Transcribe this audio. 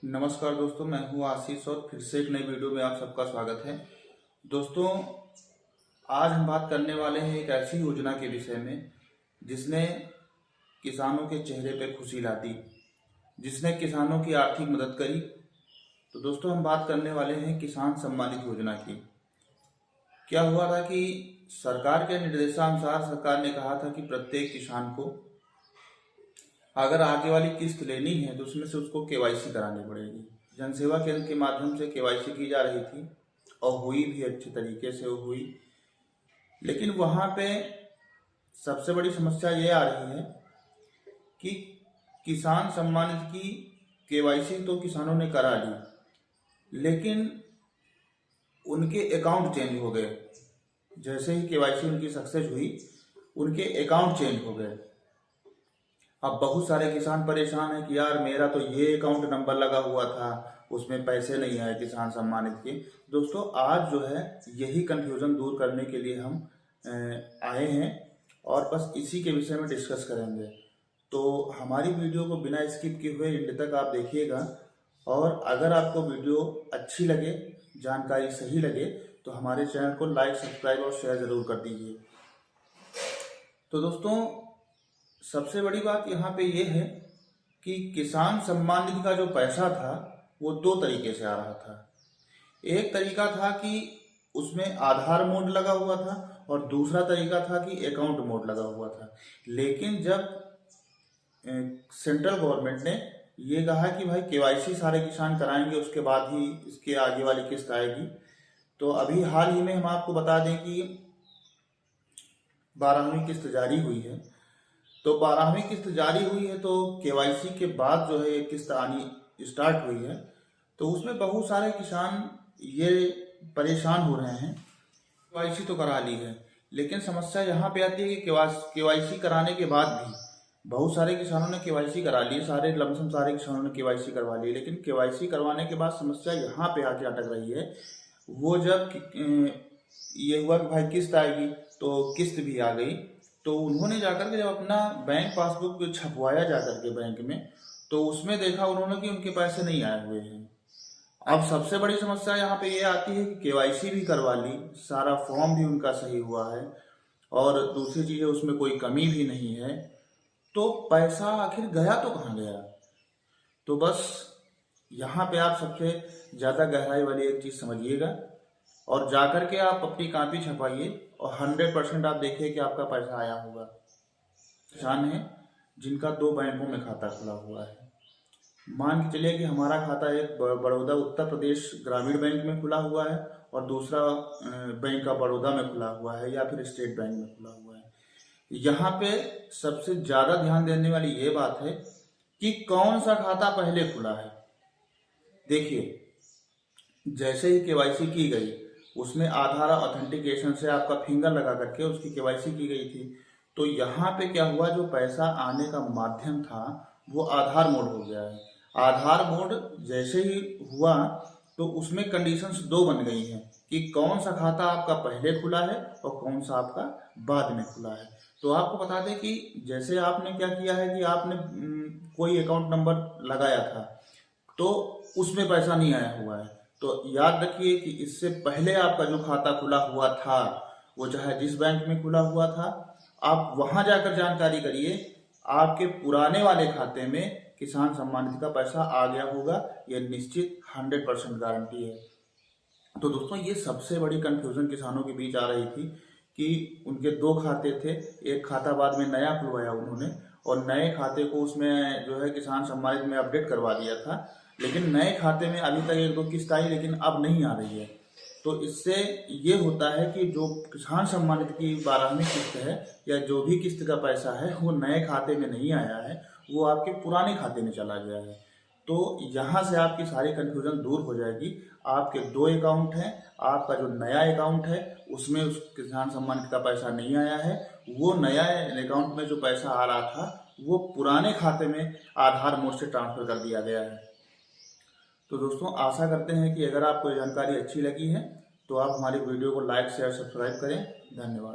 नमस्कार दोस्तों, मैं हूं आशीष और फिर से एक नई वीडियो में आप सबका स्वागत है। दोस्तों, आज हम बात करने वाले हैं एक ऐसी योजना के विषय में जिसने किसानों के चेहरे पे खुशी ला दी, जिसने किसानों की आर्थिक मदद करी। तो दोस्तों, हम बात करने वाले हैं किसान सम्मानित योजना की। क्या हुआ था कि सरकार के निर्देशानुसार सरकार ने कहा था कि प्रत्येक किसान को अगर आगे वाली किस्त लेनी है तो उसमें से उसको केवाईसी करानी पड़ेगी। जनसेवा केंद्र के माध्यम से केवाईसी की जा रही थी और हुई भी अच्छे तरीके से हुई। लेकिन वहाँ पे सबसे बड़ी समस्या ये आ रही है कि किसान सम्मानित की केवाईसी तो किसानों ने करा ली, लेकिन उनके अकाउंट चेंज हो गए। जैसे ही केवाईसी उनकी सक्सेस हुई, उनके अकाउंट चेंज हो गए। अब बहुत सारे किसान परेशान हैं कि यार मेरा तो ये अकाउंट नंबर लगा हुआ था, उसमें पैसे नहीं आए किसान सम्मानित के। दोस्तों, आज जो है यही कंफ्यूजन दूर करने के लिए हम आए हैं और बस इसी के विषय में डिस्कस करेंगे। तो हमारी वीडियो को बिना स्किप किए हुए एंड तक आप देखिएगा, और अगर आपको वीडियो अच्छी लगे, जानकारी सही लगे, तो हमारे चैनल को लाइक, सब्सक्राइब और शेयर जरूर कर दीजिए। तो दोस्तों, सबसे बड़ी बात यहाँ पे ये है कि किसान सम्मान निधि का जो पैसा था वो दो तरीके से आ रहा था। एक तरीका था कि उसमें आधार मोड लगा हुआ था और दूसरा तरीका था कि अकाउंट मोड लगा हुआ था। लेकिन जब सेंट्रल गवर्नमेंट ने ये कहा कि भाई केवाईसी सारे किसान कराएंगे, उसके बाद ही इसके आगे वाली किस्त आएगी, तो अभी हाल ही में हम आपको बता दें कि 12वीं किस्त जारी हुई है। तो 12वीं किस्त जारी हुई है, तो केवाईसी के बाद जो है ये किस्त आनी स्टार्ट हुई है। तो उसमें बहुत सारे किसान ये परेशान हो रहे हैं। केवाईसी तो करा ली है, लेकिन समस्या यहाँ पे आती है कि केवाईसी कराने के बाद भी बहुत सारे किसानों ने केवाईसी करा ली, सारे लमसम सारे किसानों ने केवाईसी करवा ली। लेकिन केवाईसी करवाने के बाद समस्या यहाँ पे आके अटक रही है। वो जब ये हुआ कि भाई किस्त आएगी, तो किस्त भी आ गई, तो उन्होंने जाकर के जब अपना बैंक पासबुक छपवाया जाकर के बैंक में, तो उसमें देखा उन्होंने कि उनके पैसे नहीं आए हुए हैं। अब सबसे बड़ी समस्या यहाँ पे ये आती है कि केवाईसी भी करवा ली, सारा फॉर्म भी उनका सही हुआ है और दूसरी चीज़ है उसमें कोई कमी भी नहीं है, तो पैसा आखिर गया तो कहाँ गया। तो बस यहाँ पे आप सबसे ज़्यादा गहराई वाली एक चीज़ समझिएगा और जाकर के आप अपनी कॉपी छपाइए और 100% आप देखिए कि आपका पैसा आया होगा। किसान है जिनका 2 बैंकों में खाता खुला हुआ है। मान के चलिए कि हमारा खाता एक बड़ौदा उत्तर प्रदेश ग्रामीण बैंक में खुला हुआ है और दूसरा बैंक का बड़ौदा में खुला हुआ है या फिर स्टेट बैंक में खुला हुआ है। यहाँ पे सबसे ज़्यादा ध्यान देने वाली ये बात है कि कौन सा खाता पहले खुला है। देखिए, जैसे ही केवाईसी की गई, उसमें आधार ऑथेंटिकेशन से आपका फिंगर लगा करके उसकी केवाईसी की गई थी। तो यहाँ पे क्या हुआ, जो पैसा आने का माध्यम था वो आधार मोड हो गया है। आधार मोड जैसे ही हुआ तो उसमें कंडीशंस 2 बन गई हैं कि कौन सा खाता आपका पहले खुला है और कौन सा आपका बाद में खुला है। तो आपको बता दें कि जैसे आपने क्या किया है कि आपने कोई अकाउंट नंबर लगाया था, तो उसमें पैसा नहीं आया हुआ है। तो याद रखिए कि इससे पहले आपका जो खाता खुला हुआ था, वो चाहे जिस बैंक में खुला हुआ था, आप वहां जाकर जानकारी करिए, आपके पुराने वाले खाते में किसान सम्मान निधि का पैसा आ गया होगा, यह निश्चित 100% गारंटी है। तो दोस्तों, ये सबसे बड़ी कंफ्यूजन किसानों के बीच आ रही थी कि उनके 2 खाते थे, एक खाता बाद में नया खुलवाया उन्होंने और नए खाते को उसमें जो है किसान सम्मानित में अपडेट करवा दिया था। लेकिन नए खाते में अभी तक 1-2 किस्त आई, लेकिन अब नहीं आ रही है। तो इससे ये होता है कि जो किसान सम्मानित की 12वीं किस्त है या जो भी किस्त का पैसा है वो नए खाते में नहीं आया है, वो आपके पुराने खाते में चला गया है। तो यहाँ से आपकी सारी कंफ्यूजन दूर हो जाएगी। आपके 2 अकाउंट हैं, आपका जो नया अकाउंट है उसमें उस किसान सम्मान निधि का पैसा नहीं आया है, वो नया अकाउंट में जो पैसा आ रहा था वो पुराने खाते में आधार मोड से ट्रांसफर कर दिया गया है। तो दोस्तों, आशा करते हैं कि अगर आपको ये जानकारी अच्छी लगी है तो आप हमारी वीडियो को लाइक, शेयर, सब्सक्राइब करें। धन्यवाद।